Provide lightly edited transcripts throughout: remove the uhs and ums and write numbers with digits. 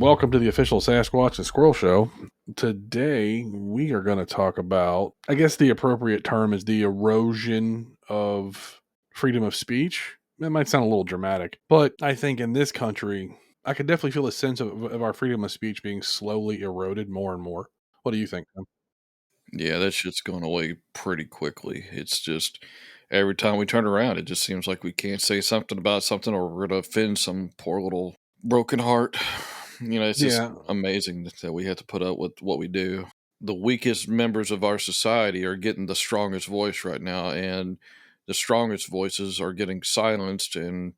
welcome to the official Sasquatch and Squirrel Show. Today, we are going to talk about, I guess the appropriate term is the erosion of freedom of speech. That might sound a little dramatic, but I think in this country, I could definitely feel a sense of our freedom of speech being slowly eroded more and more. What do you think, Tim? Yeah, that shit's going away pretty quickly. It's just every time we turn around, it just seems like we can't say something about something or we're going to offend some poor little broken heart. It's just Yeah, amazing that we have to put up with what we do. The weakest members of our society are getting the strongest voice right now, and the strongest voices are getting silenced. And,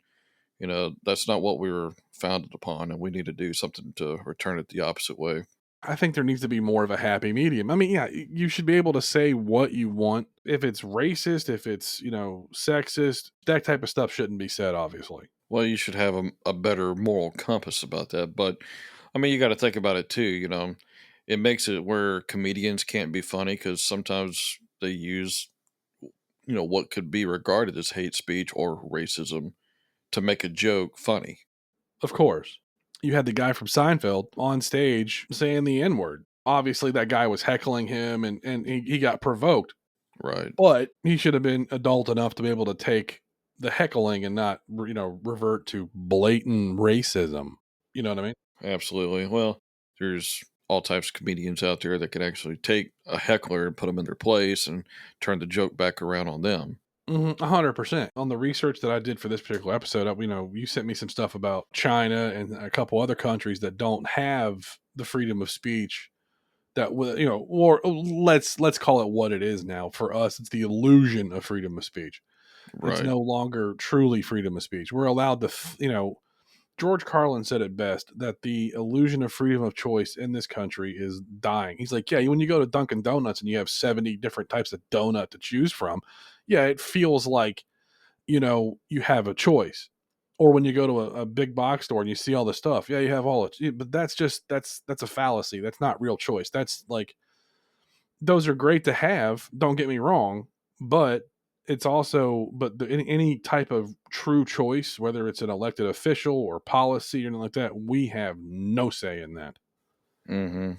that's not what we were founded upon, and we need to do something to return it the opposite way. I think there needs to be more of a happy medium. I mean, yeah, you should be able to say what you want. If it's racist, if it's, sexist, that type of stuff shouldn't be said, obviously. Well, you should have a better moral compass about that. But I mean, you got to think about it too. It makes it where comedians can't be funny because sometimes they use, what could be regarded as hate speech or racism to make a joke funny. Of course. You had the guy from Seinfeld on stage saying the N word. Obviously, that guy was heckling him and he got provoked, Right. but he should have been adult enough to be able to take the heckling and not, revert to blatant racism. You know what I mean? Absolutely. Well, there's all types of comedians out there that can actually take a heckler and put them in their place and turn the joke back around on them. 100%. On the research that I did for this particular episode, you sent me some stuff about China and a couple other countries that don't have the freedom of speech that will, or let's call it what it is now. For us, it's the illusion of freedom of speech. It's Right. no longer truly freedom of speech. We're allowed to, George Carlin said it best that the illusion of freedom of choice in this country is dying. He's like, yeah, when you go to Dunkin' Donuts and you have 70 different types of donut to choose from, yeah, it feels like, you have a choice. Or when you go to a big box store and you see all the stuff, yeah, you have all it. But that's a fallacy. That's not real choice. That's like, those are great to have. Don't get me wrong, but it's also any type of true choice, whether it's an elected official or policy or anything like that, we have no say in that, Mm-hmm.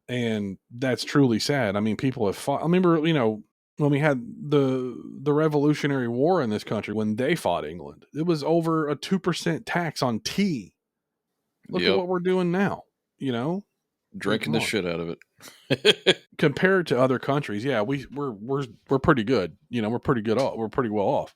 and that's truly sad. I mean, people have fought. I remember, when we had the Revolutionary War in this country, when they fought England, it was over a 2% tax on tea. Look at Yep. what we're doing now. You know, like, Drinking come the on. shit out of it. Compared to other countries, yeah, we're pretty good. We're pretty good. We're pretty well off.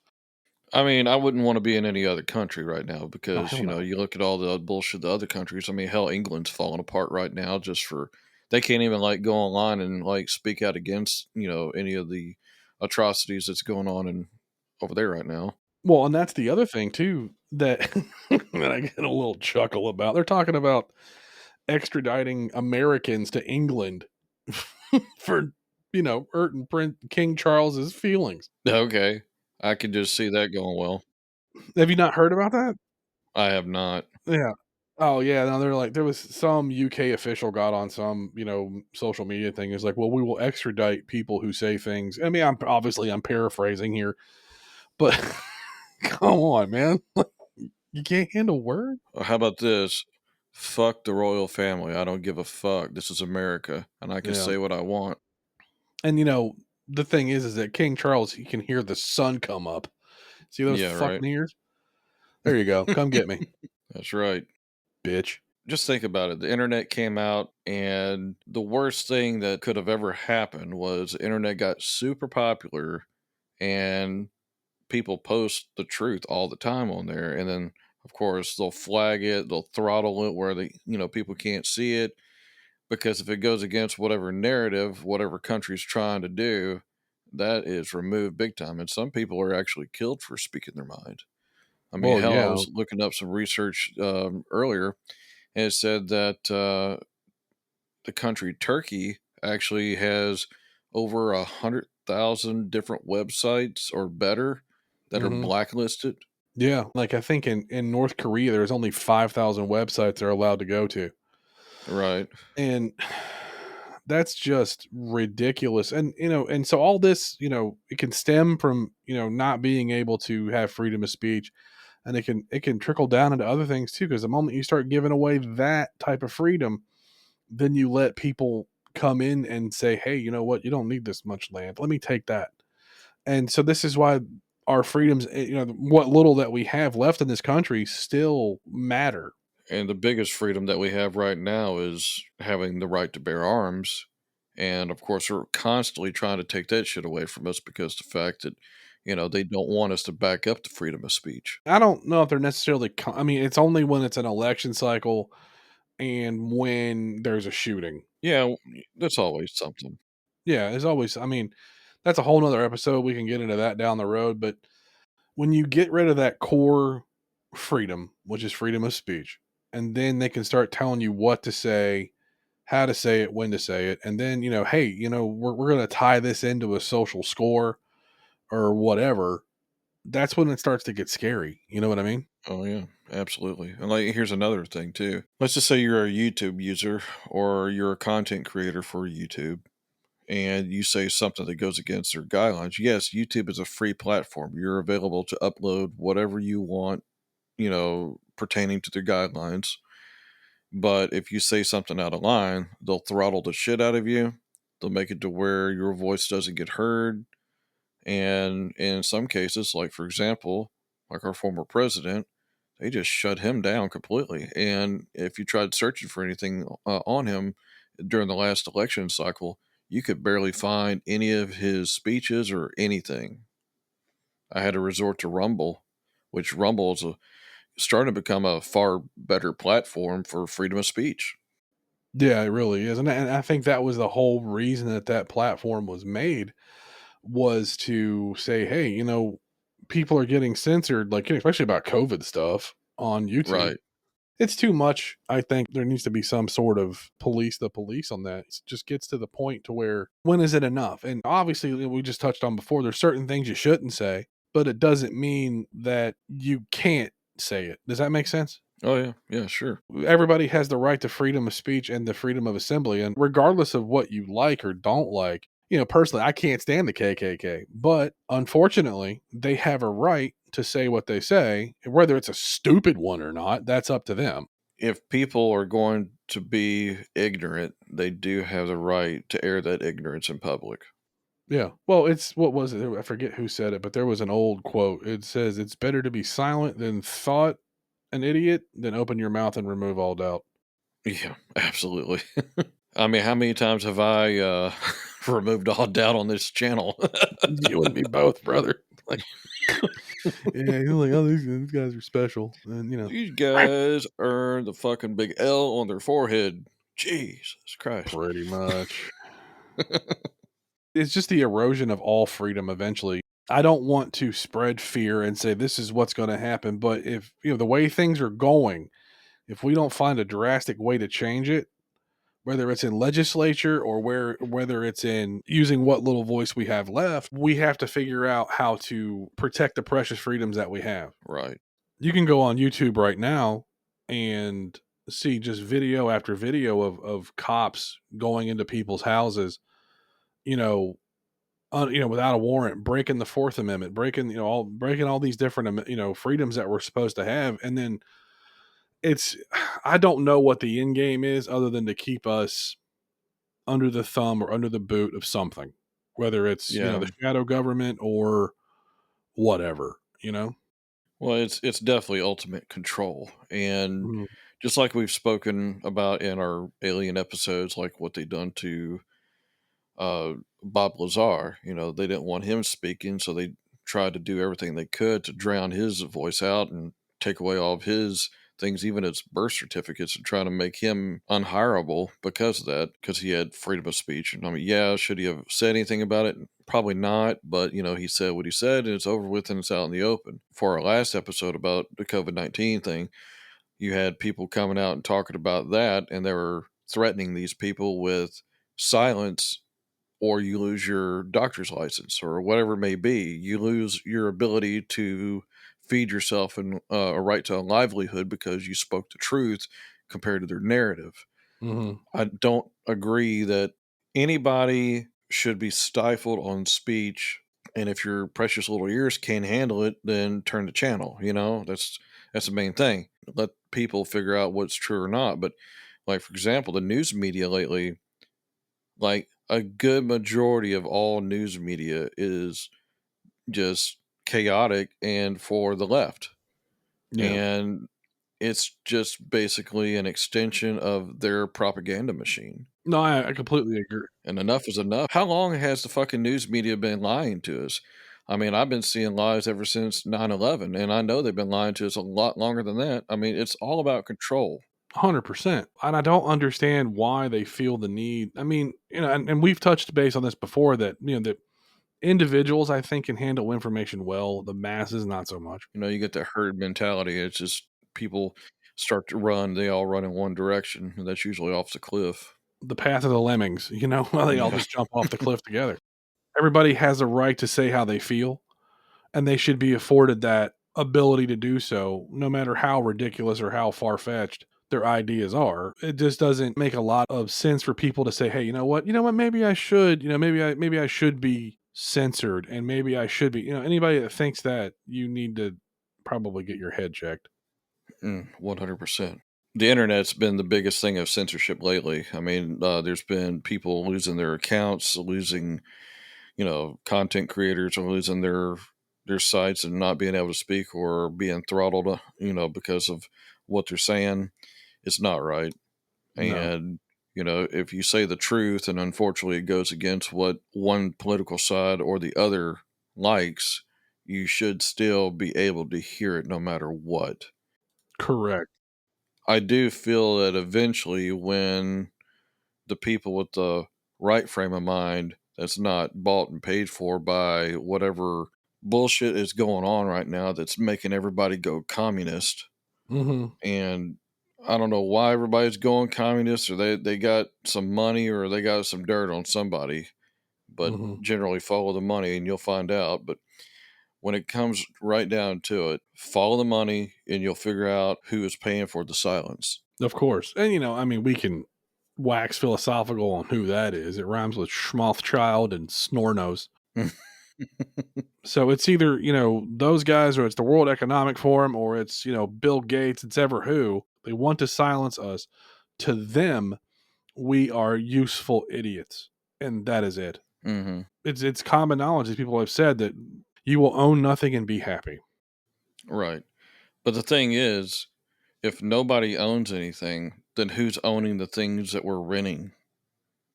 I mean, I wouldn't want to be in any other country right now Oh because, hell no. you look at all the bullshit the other countries. I mean, hell, England's falling apart right now just for they can't even like go online and like speak out against, any of the atrocities that's going on in over there right now. Well, and that's the other thing too that that I get a little chuckle about. They're talking about extraditing Americans to England for hurting King Charles's feelings. Okay. I can just see that going well. Have you not heard about that? I have not. Yeah. Oh yeah, no, they're like there was some UK official got on some, social media thing. Is like, well, we will extradite people who say things. I mean, I'm paraphrasing here, but come on, man. You can't handle word? How about this? Fuck the royal family. I don't give a fuck. This is America and I can Yeah. say what I want. And the thing is that King Charles, he can hear the sun come up. See those Yeah, right. fucking ears? There you go. Come get me, That's right. bitch. Just think about it. The internet came out, and the worst thing that could have ever happened was the internet got super popular, and people post the truth all the time on there. And then, of course, they'll flag it, they'll throttle it where people can't see it because if it goes against whatever narrative, whatever country's trying to do, that is removed big time. And some people are actually killed for speaking their mind. I mean, Well, hell, I yeah. was looking up some research earlier, and it said that the country Turkey actually has over 100,000 different websites or better that are Hmm. blacklisted. Yeah. Like I think in North Korea, there's only 5,000 websites they're allowed to go to. Right. And that's just ridiculous. And so all this, it can stem from, not being able to have freedom of speech. and it can trickle down into other things too. Because the moment you start giving away that type of freedom, then you let people come in and say, "Hey, you know what? You don't need this much land. Let me take that." And so this is why our freedoms, what little that we have left in this country, still matter. And the biggest freedom that we have right now is having the right to bear arms. And of course, we're constantly trying to take that shit away from us because the fact that, they don't want us to back up the freedom of speech. I don't know if they're necessarily. I mean, it's only when it's an election cycle and when there's a shooting. Yeah, that's always something. Yeah, there's always. I mean, that's a whole nother episode. We can get into that down the road. But when you get rid of that core freedom, which is freedom of speech, and then they can start telling you what to say, how to say it, when to say it, and then hey, we're going to tie this into a social score or whatever. That's when it starts to get scary. You know what I mean? Oh yeah, absolutely. And like here's another thing too. Let's just say you're a YouTube user or you're a content creator for YouTube and you say something that goes against their guidelines. Yes, YouTube is a free platform. You're available to upload whatever you want, pertaining to their guidelines. But if you say something out of line, they'll throttle the shit out of you. They'll make it to where your voice doesn't get heard. And in some cases, like for example, like our former president, they just shut him down completely. And if you tried searching for anything on him during the last election cycle, you could barely find any of his speeches or anything. I had to resort to Rumble, which Rumble is starting to become a far better platform for freedom of speech. Yeah, it really is, and I think that was the whole reason that that platform was made, was to say, hey, people are getting censored, like especially about COVID stuff on YouTube. Right. It's too much. I think there needs to be some sort of police the police on that. It just gets to the point to where when is it enough? And obviously, we just touched on before, there's certain things you shouldn't say, but it doesn't mean that you can't say it. Does that make sense? Oh yeah. Yeah. Sure. Everybody has the right to freedom of speech and the freedom of assembly. And regardless of what you like or don't like, personally, I can't stand the KKK, but unfortunately, they have a right to say what they say. Whether it's a stupid one or not, that's up to them. If people are going to be ignorant, they do have the right to air that ignorance in public. Yeah. Well, what was it? I forget who said it, but there was an old quote. It says, "It's better to be silent than thought an idiot than open your mouth and remove all doubt." Yeah, absolutely. I mean, how many times have I removed all doubt on this channel? You and me both, brother. Like, yeah, he's like, oh, these guys are special, and These guys earn the fucking big L on their forehead. Jesus Christ. pretty much. It's just the erosion of all freedom eventually. I don't want to spread fear and say this is what's going to happen, but if the way things are going, if we don't find a drastic way to change it, whether it's in legislature or whether it's in using what little voice we have left, we have to figure out how to protect the precious freedoms that we have. Right. You can go on YouTube right now and see just video after video of cops going into people's houses, you know, without a warrant, breaking the Fourth Amendment, breaking all these different, freedoms that we're supposed to have, and then it's, I don't know what the end game is other than to keep us under the thumb or under the boot of something, whether it's Yeah. the shadow government or whatever. Well, it's definitely ultimate control. And Mhm. just like we've spoken about in our alien episodes, like what they done to uh, Bob Lazar. They didn't want him speaking, so they tried to do everything they could to drown his voice out and take away all of his things, even his birth certificates, and trying to make him unhireable because of that, because he had freedom of speech. And I mean, yeah, should he have said anything about it? Probably not, but he said what he said, and it's over with, and it's out in the open. For our last episode about the COVID-19 thing, you had people coming out and talking about that, and they were threatening these people with silence or you lose your doctor's license or whatever it may be. You lose your ability to feed yourself and a right to a livelihood because you spoke the truth compared to their narrative. Mhm. I don't agree that anybody should be stifled on speech And if your precious little ears can't handle it, then turn the channel. That's the main thing. Let people figure out what's true or not. But like for example, the news media lately, like a good majority of all news media is just chaotic and for the left. Yeah. And it's just basically an extension of their propaganda machine. No, I completely agree. And enough is enough. How long has the fucking news media been lying to us? I mean, I've been seeing lies ever since 9/11, and I know they've been lying to us a lot longer than that. I mean, it's all about control. 100%. And I don't understand why they feel the need. I mean, and we've touched base on this before that, that individuals, I think, can handle information well, the masses, not so much. You get that herd mentality. It's just people start to run, they all run in one direction, and that's usually off the cliff. The path of the lemmings, well, they all Yeah. just jump off the cliff together. Everybody has a right to say how they feel, and they should be afforded that ability to do so, no matter how ridiculous or how far fetched their ideas are. It just doesn't make a lot of sense for people to say, "Hey, you know what? Maybe I should. Maybe I should be censored, and maybe I should be." Anybody that thinks that, you need to probably get your head checked. 100%. The internet's been the biggest thing of censorship lately. I mean, there's been people losing their accounts, losing, content creators are losing their sites and not being able to speak or being throttled, because of what they're saying. It's not right. No, And, if you say the truth and unfortunately it goes against what one political side or the other likes, you should still be able to hear it no matter what. correct. I do feel that eventually, when the people with the right frame of mind that's not bought and paid for by whatever bullshit is going on right now that's making everybody go communist. Hmm. And I don't know why everybody's going communist, or they got some money or they got some dirt on somebody, but Hmm. generally follow the money and you'll find out. But when it comes right down to it, follow the money and you'll figure out who is paying for the silence. Of course, and I mean, we can wax philosophical on who that is. It rhymes with Schmothchild and Snornose. So it's either, those guys, or it's the World Economic Forum, or it's, Bill Gates, it's ever who. They want to silence us. To them, we are useful idiots. And that is it. Hmm. It's common knowledge, as people have said, that you will own nothing and be happy. Right. But the thing is, if nobody owns anything, then who's owning the things that we're renting?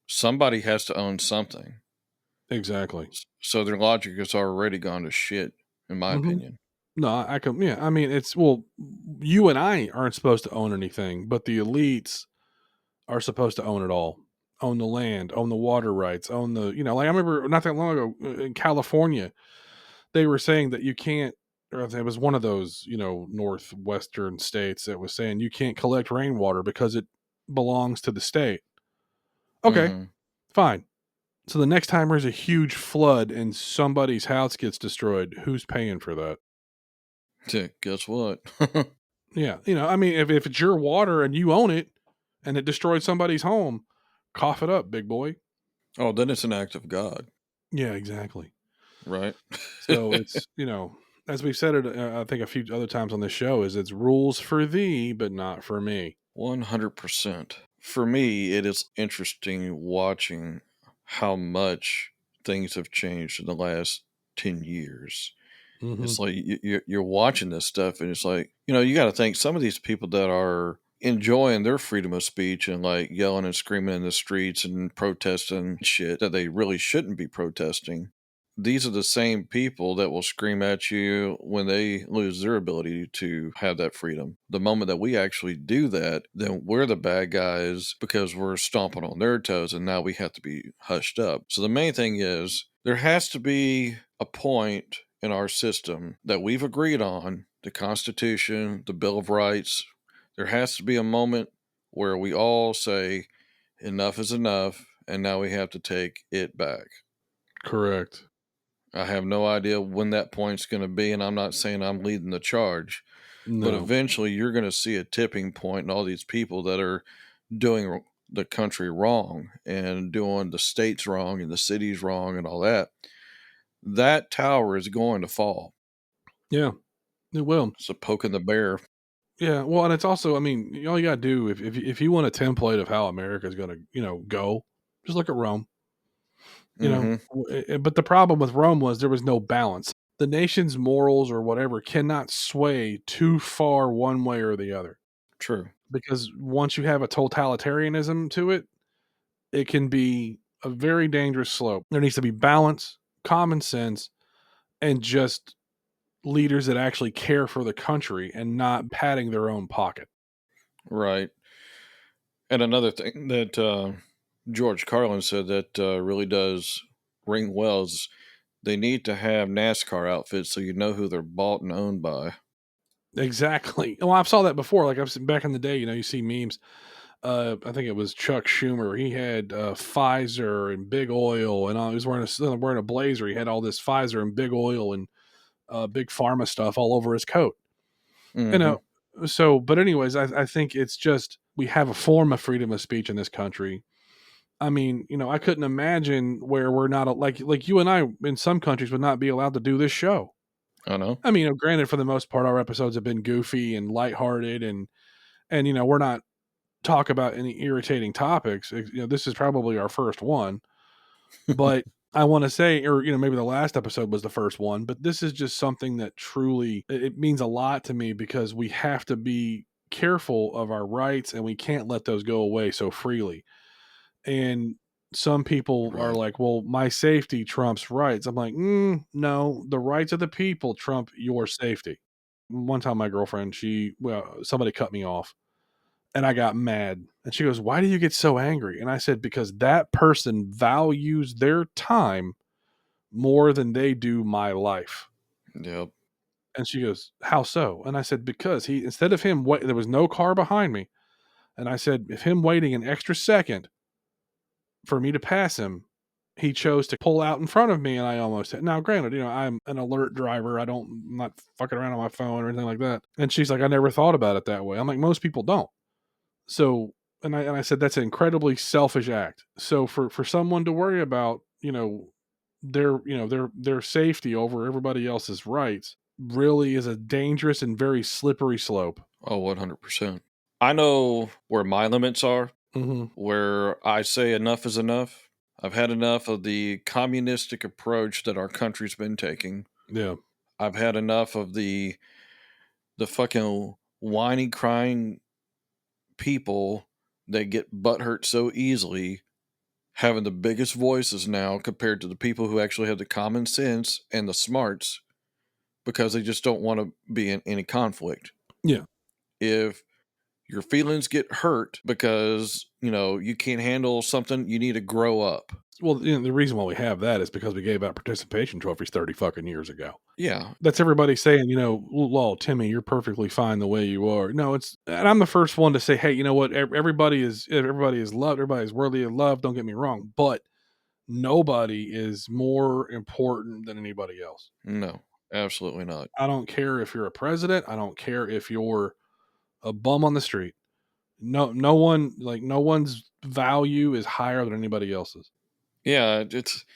Somebody has to own something. Exactly. So their logic has already gone to shit, in my Hmm. opinion. No, I can, yeah. I mean, well, you and I aren't supposed to own anything, but the elites are supposed to own it all. Own the land, own the water rights, own the, like I remember not that long ago in California, they were saying that you can't, or it was one of those, northwestern states that was saying you can't collect rainwater because it belongs to the state. Okay, Hmm. fine. So the next time there's a huge flood and somebody's house gets destroyed, who's paying for that? Guess what? Yeah, I mean, if it's your water and you own it and it destroyed somebody's home, cough it up, big boy. Oh, then it's an act of God, Yeah, exactly. right? So it's, as we've said it, I think a few other times on this show, is it's rules for thee, but not for me. 100%. For me, it is interesting watching how much things have changed in the last 10 years. Hmm. It's like you're watching this stuff, and it's like, you got to think some of these people that are enjoying their freedom of speech and like yelling and screaming in the streets and protesting shit that they really shouldn't be protesting. These are the same people that will scream at you when they lose their ability to have that freedom. The moment that we actually do that, then we're the bad guys because we're stomping on their toes and now we have to be hushed up. So the main thing is there has to be a point in our system that we've agreed on, the Constitution, the Bill of Rights. There has to be a moment where we all say enough is enough and now we have to take it back. Correct. I have no idea when that point's going to be, and I'm not saying I'm leading the charge, but No. eventually you're going to see a tipping point, and all these people that are doing the country wrong and doing the states wrong and the cities wrong and all that, that tower is going to fall. Yeah, it will. It's a poke in the bear. Yeah, well, and it's also, I mean, all you gotta do if you want a template of how America is gonna, go, just look at Rome. Hmm. But the problem with Rome was there was no balance. The nation's morals or whatever cannot sway too far one way or the other, True. because once you have a totalitarianism to it, it can be a very dangerous slope. There needs to be balance, common sense, and just leaders that actually care for the country and not padding their own pocket. Right. And another thing that George Carlin said that really does ring well is they need to have NASCAR outfits so you know who they're bought and owned by. Exactly. Well, I saw that before. Like I've seen back in the day, you see memes. I think it was Chuck Schumer. He had Pfizer and Big Oil, and he was wearing a blazer. He had all this Pfizer and Big Oil and big pharma stuff all over his coat. You Hmm. know. So, but anyways, I think it's just we have a form of freedom of speech in this country. I mean, I couldn't imagine where we're not like you and I in some countries would not be allowed to do this show. I know. I mean, granted, for the most part, our episodes have been goofy and lighthearted, and we're not talk about any irritating topics. This is probably our first one, but I want to say, or maybe the last episode was the first one, but this is just something that truly it means a lot to me because we have to be careful of our rights and we can't let those go away so freely. And some people are Right. like, well, my safety trumps rights. I'm like, no, the rights of the people trump your safety. One time, my girlfriend, somebody cut me off and I got mad. And she goes, "Why do you get so angry?" And I said, "Because that person values their time more than they do my life." Yep. And she goes, "How so?" And I said, "Because instead of him, there was no car behind me." And I said, if him waiting an extra second for me to pass him, he chose to pull out in front of me, and I almost hit. Now, granted, I'm an alert driver. I'm not fucking around on my phone or anything like that. And she's like, "I never thought about it that way." I'm like, most people don't. So, and I said that's an incredibly selfish act. So for someone to worry about, their safety over everybody else's rights really is a dangerous and very slippery slope. Oh, 100%. I know where my limits are, Mhm. where I say enough is enough. I've had enough of the communistic approach that our country's been taking. Yeah. I've had enough of the fucking whiny, crying people that get butthurt so easily having the biggest voices now compared to the people who actually have the common sense and the smarts because they just don't want to be in any conflict. Yeah. If your feelings get hurt because, you can't handle something, you need to grow up. Well, the reason why we have that is because we gave out participation trophies 30 fucking years ago. Yeah. That's everybody saying, "Well, Timmy, you're perfectly fine the way you are." No, and I'm the first one to say, "Hey, you know what? Everybody is loved. Everybody is worthy of love. Don't get me wrong, but nobody is more important than anybody else. No, absolutely not. I don't care if you're a president. I don't care if you're a bum on the street. No one's value is higher than anybody else's." Yeah, it's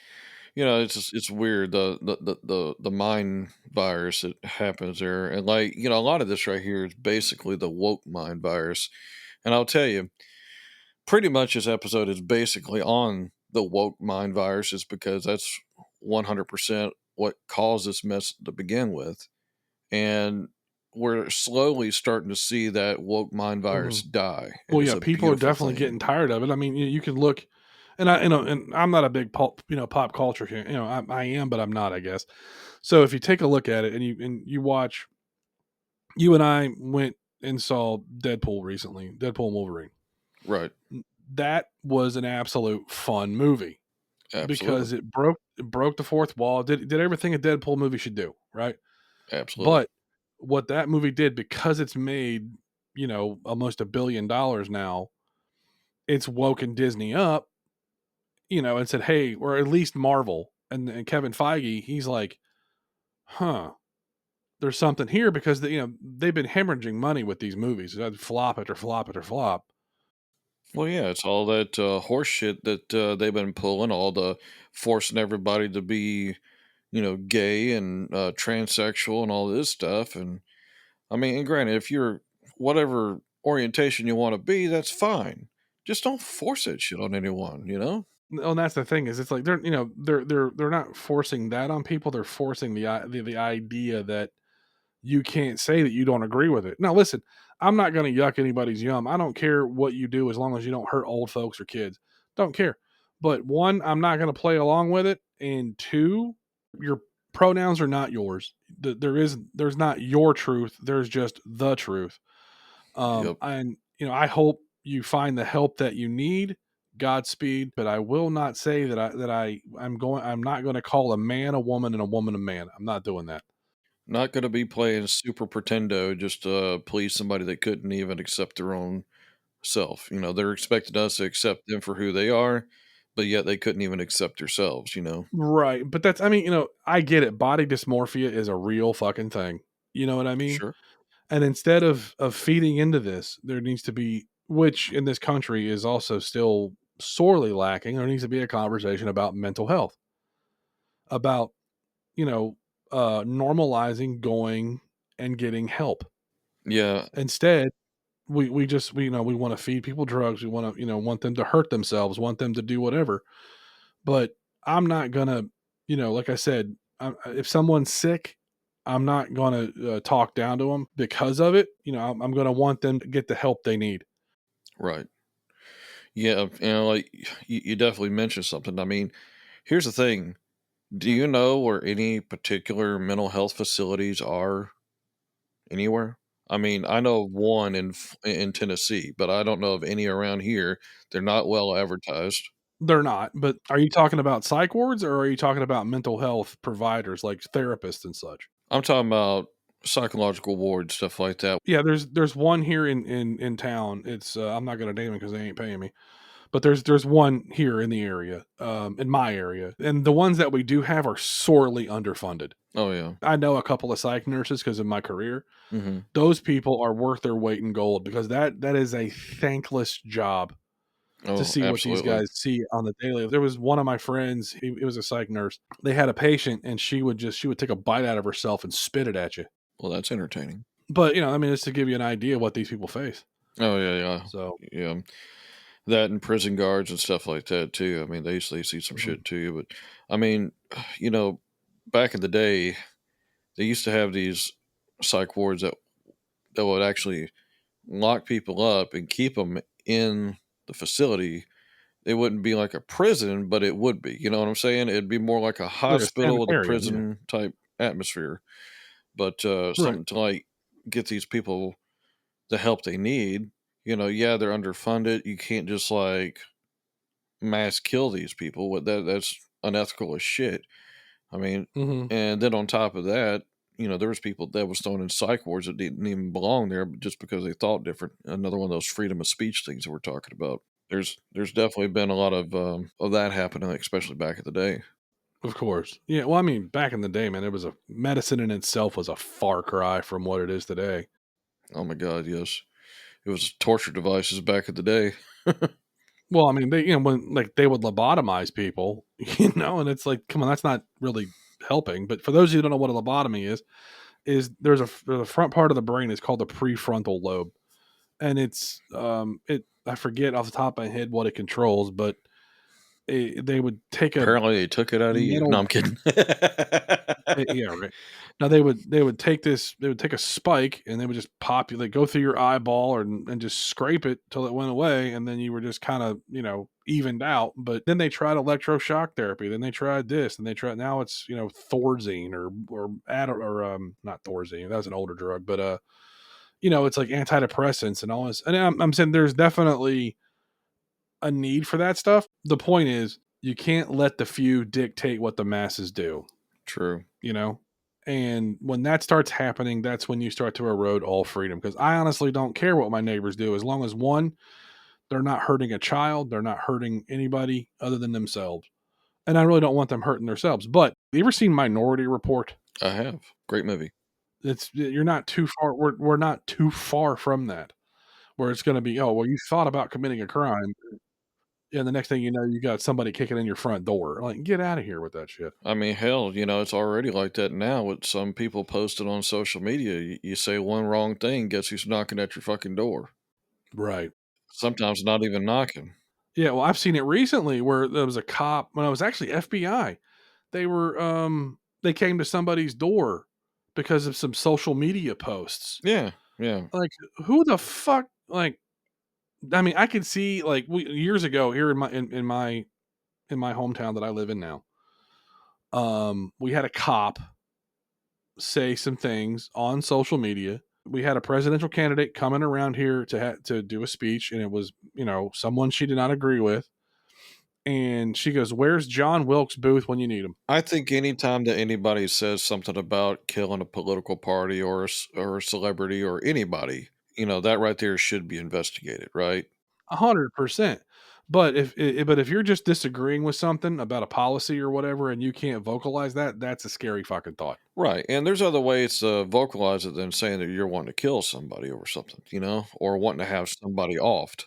weird the mind virus that happens there, and like a lot of this right here is basically the woke mind virus, and I'll tell you, pretty much this episode is basically on the woke mind virus, is because that's 100% what caused this mess to begin with, and we're slowly starting to see that woke mind virus Mhm. die, and Well, it's yeah, a people are beautiful definitely thing. getting tired of it. I mean, you can look, and I'm not a big pop culture fan. I am, but I'm not, I guess. So if you take a look at it and you watch, you and I went and saw Deadpool recently, Deadpool and Wolverine. Right. That was an absolute fun movie Absolutely. because it broke the fourth wall, did everything a Deadpool movie should do, right? Absolutely. But what that movie did, because it's made, almost $1 billion now, it's woken Disney up, and said, "Hey," or at least Marvel and Kevin Feige, he's like, "Huh, there's something here," because they've been hemorrhaging money with these movies. Flop it or flop it or flop. Well, yeah, it's all that horse shit that they've been pulling, all the forcing everybody to be, gay and transsexual and all this stuff. And I mean, and granted, if you're whatever orientation you want to be, that's fine. Just don't force that shit on anyone. Oh, and that's the thing is it's like they're not forcing that on people. They're forcing the idea that you can't say that you don't agree with it. Now, listen, I'm not going to yuck anybody's yum. I don't care what you do as long as you don't hurt old folks or kids. Don't care. But one, I'm not going to play along with it. And two, your pronouns are not yours. There's not your truth. There's just the truth. Yep. And I hope you find the help that you need. Godspeed. But I will not say I'm not going to call a man a woman and a woman a man. I'm not doing that. Not going to be playing super pretendo just to please somebody that couldn't even accept their own self. They're expecting us to accept them for who they are, but yet they couldn't even accept themselves. Right, but that's I mean, I get it. Body dysmorphia is a real fucking thing. You know what I mean? Sure. And instead of feeding into this, there needs to be, which in this country is also still sorely lacking, there needs to be a conversation about mental health, about, you know, normalizing going and getting help. Yeah. Instead, we just we want to feed people drugs. We want to want them to hurt themselves, want them to do whatever. But I'm not gonna, like I said, if someone's sick, I'm not gonna talk down to them because of it. I'm gonna want them to get the help they need. Right. Yeah. Like you definitely mentioned something. I mean, here's the thing. Do you know where any particular mental health facilities are anywhere? I mean, I know of one in Tennessee, but I don't know of any around here. They're not well advertised. They're not. But are you talking about psych wards or are you talking about mental health providers like therapists and such? I'm talking about psychological wards, stuff like that. Yeah, there's one here in town. It's I'm not gonna name it because they ain't paying me. But there's one here in the area, in my area, and the ones that we do have are sorely underfunded. Oh yeah. I know a couple of psych nurses because of my career. Hmm. Those people are worth their weight in gold because that is a thankless job to Oh, see what these absolutely. guys see on the daily. There was one of my friends, he was a psych nurse. They had a patient and she would take a bite out of herself and spit it at you. Well, that's entertaining. But I mean, just to give you an idea of what these people face. Oh yeah, yeah, So, yeah. That and prison guards and stuff like that too. I mean, they usually see some mhm. shit too. But I mean, you know, back in the day, they used to have these psych wards that would actually lock people up and keep them in the facility. It wouldn't be like a prison, but it would be. You know what I'm saying? It'd be more like a Like a hospital with a sanitarium, yeah. prison type atmosphere. But Right. something to like get these people the help they need. Yeah, they're underfunded. You can't just like mass kill these people. That's unethical as shit. I mean, Mhm. and then on top of that, there was people that was thrown in psych wards that didn't even belong there, but just because they thought different. Another one of those freedom of speech things that we're talking about. There's definitely been a lot of that happening, especially back in the day. Of course. Yeah, well, I mean, back in the day, man, it was a medicine in itself was a far cry from what it is today. Oh my God, yes, it was torture devices back in the day. Well, I mean, when like they would lobotomize people, and it's like, come on, that's not really helping. But for those of you who don't know what a lobotomy is there's a front part of the brain is called the prefrontal lobe, and it's it I forget off the top of my head what it controls, but they would take a Apparently, they took it out of you. No, metal. I'm kidding. Yeah, right. Now they would take a spike and they would just go through your eyeball and just scrape it till it went away, and then you were just kind of evened out. But then they tried electroshock therapy, then they tried this, and they tried now it's Thorazine or not Thorazine, that was an older drug, but it's like antidepressants and all this. And I'm saying there's definitely a need for that stuff. The point is you can't let the few dictate what the masses do True. you know? And when that starts happening, that's when you start to erode all freedom. Because I honestly don't care what my neighbors do, as long as one, they're not hurting a child, they're not hurting anybody other than themselves. And I really don't want them hurting themselves. But you ever seen Minority Report? I have. Great movie. It's you're not too far. We're not too far from that, where it's going to be, oh well, you thought about committing a crime. And the next thing you know, you got somebody kicking in your front door. Like, get out of here with that shit. I mean, hell, it's already like that now with some people posted on social media. You say one wrong thing, guess who's knocking at your fucking door? Right. Sometimes not even knocking. Yeah, well, I've seen it recently where there was a cop when I was actually FBI. They came to somebody's door because of some social media posts. Yeah, yeah. Like, who the fuck like I mean, I could see like years ago here in my hometown that I live in now. We had a cop say some things on social media. We had a presidential candidate coming around here to do a speech, and it was someone she did not agree with. And she goes, "Where's John Wilkes Booth when you need him?" I think anytime that anybody says something about killing a political party or a celebrity or anybody, that right there should be investigated, right? 100%. But if you're just disagreeing with something about a policy or whatever, and you can't vocalize that, that's a scary fucking thought. Right. And there's other ways to vocalize it than saying that you're wanting to kill somebody over something, or wanting to have somebody offed.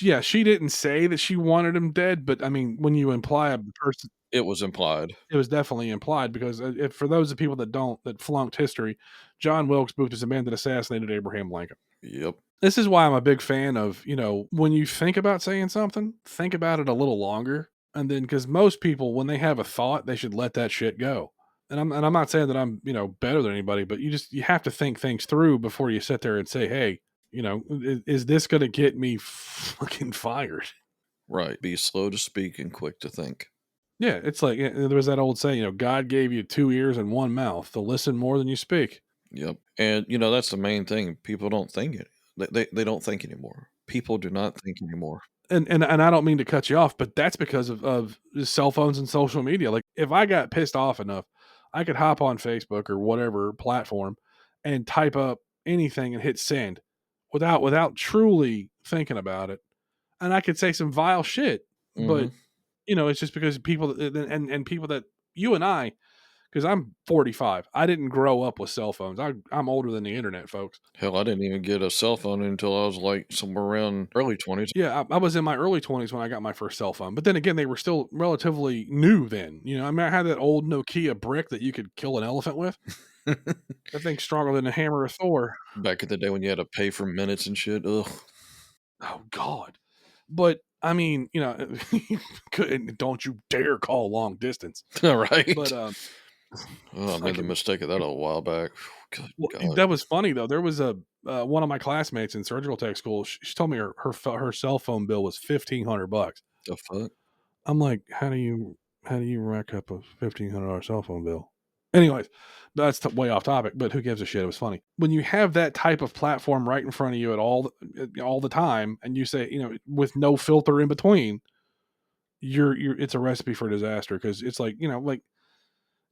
Yeah, she didn't say that she wanted him dead, but I mean, when you imply a person, It was implied. it was definitely implied because if for those of people that flunked history, John Wilkes Booth is the man that assassinated Abraham Lincoln. Yep. This is why I'm a big fan of, when you think about saying something, think about it a little longer. And then, because most people, when they have a thought, they should let that shit go. And I'm not saying that I'm, better than anybody, but you have to think things through before you sit there and say, hey, is this going to get me fucking fired? Right. Be slow to speak and quick to think. Yeah. It's like, there was that old saying, God gave you 2 ears and 1 mouth to listen more than you speak. Yep. And that's the main thing. People don't think it. They don't think anymore. People do not think anymore. And I don't mean to cut you off, but that's because of cell phones and social media. Like if I got pissed off enough, I could hop on Facebook or whatever platform and type up anything and hit send without truly thinking about it. And I could say some vile shit, but Hmm. it's just because people and people that you and I, because I'm 45, I didn't grow up with cell phones. I'm older than the internet, folks. Hell, I didn't even get a cell phone until I was like somewhere around early 20s. Yeah, I was in my early 20s when I got my first cell phone, but then again, they were still relatively new then. I mean, I had that old Nokia brick that you could kill an elephant with. That thing's stronger than the hammer of Thor. Back in the day when you had to pay for minutes and shit. Ugh. Oh God! But I mean, don't you dare call long distance. All right. But Oh, I made the fucking, mistake of that a while back. Good well, God. that was funny though. There was a one of my classmates in surgical tech school. She told me her cell phone bill was $1,500. The fuck? I'm like, how do you rack up a $1,500 cell phone bill? Anyways, that's way off topic, but who gives a shit? It was funny when you have that type of platform right in front of you at all the time, and you say, with no filter in between. You're it's a recipe for disaster because it's like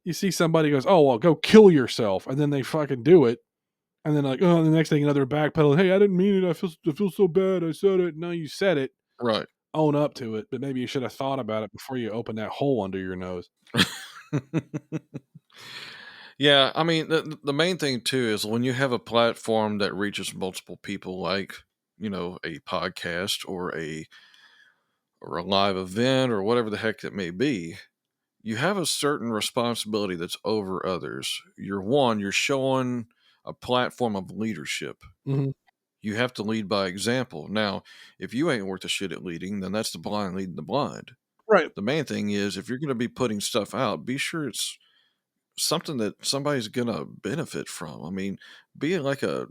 you see somebody goes, oh well, go kill yourself, and then they fucking do it, and then like, oh, the next thing another backpedal, hey, I didn't mean it, I feel so bad, I said it. No, you said it, Right. own up to it, but maybe you should have thought about it before you open that hole under your nose. Yeah, I mean, the main thing too is when you have a platform that reaches multiple people, like a podcast or a live event or whatever the heck it may be, you have a certain responsibility that's over others. You're showing a platform of leadership. Mhm. You have to lead by example. Now, if you ain't worth a shit at leading, then that's the blind leading the blind. Right. The main thing is if you're going to be putting stuff out, be sure it's something that somebody's going to benefit from. I mean, be like you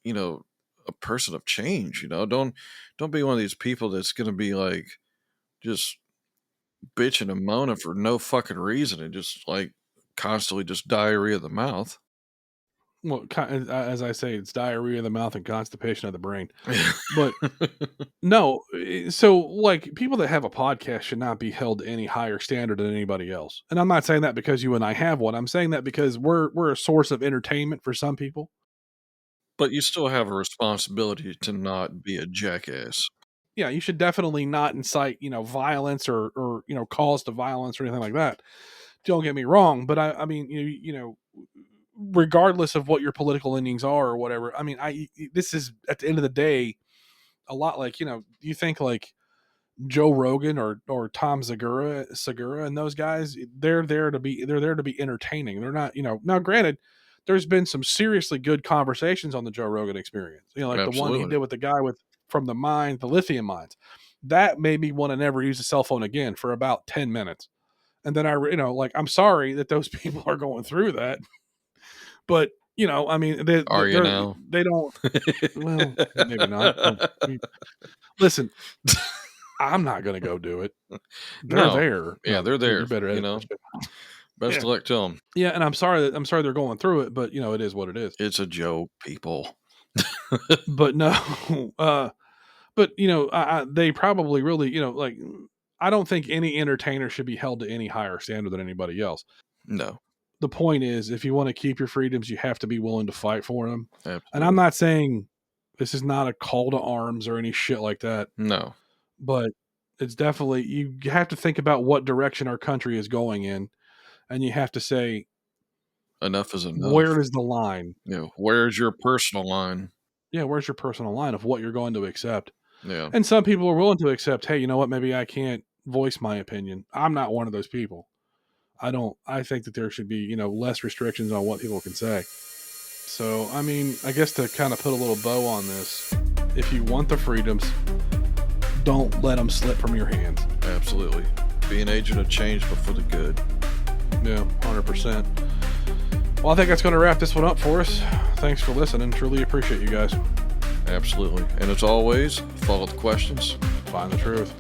know, a person of change, don't be one of these people that's going to be like just bitching and moaning for no fucking reason and just like constantly just diarrhea of the mouth. Well, as I say, it's diarrhea of the mouth and constipation of the brain. But no, so like people that have a podcast should not be held to any higher standard than anybody else. And I'm not saying that because you and I have one. I'm saying that because we're a source of entertainment for some people. But you still have a responsibility to not be a jackass. Yeah, you should definitely not incite, violence or calls to violence or anything like that. Don't get me wrong, but I mean, regardless of what your political leanings are or whatever, I mean, this is at the end of the day a lot like, you think like Joe Rogan or Tom Segura and those guys, they're there to be entertaining. They're not, now granted, there's been some seriously good conversations on the Joe Rogan experience. Like the one he Absolutely. did with the guy with from the lithium mines. That made me want to never use a cell phone again for about 10 minutes. And then like, I'm sorry that those people are going through that, but I mean, Are you now? they don't. Well, maybe not. Listen, I'm not going to go do it. They're No. there. Yeah, No, they're you there. better You edit that know, shit. best Yeah, of luck to them. yeah, and I'm sorry they're going through it, but it is what it is. It's a joke, people. But no, but they probably really, like, I don't think any entertainer should be held to any higher standard than anybody else. No, The point is, if you want to keep your freedoms, you have to be willing to fight for them. And I'm absolutely. not saying this is not a call to arms or any shit like that, No, but it's definitely, you have to think about what direction our country is going in, and you have to say, enough is where enough. is the line? Where's your personal line? Yeah, where's your personal line of what you're going to accept? Yeah, And some people are willing to accept, hey, you know what, maybe I can't voice my opinion. I'm not one of those people. I think that there should be, less restrictions on what people can say. So, I mean, I guess to kind of put a little bow on this, if you want the freedoms, don't let them slip from your hands. absolutely. Be an agent of change, but for the good. Yeah, 100%. Well, I think that's going to wrap this one up for us. Thanks for listening. Truly appreciate you guys. Absolutely. And as always, follow the questions. Find the truth.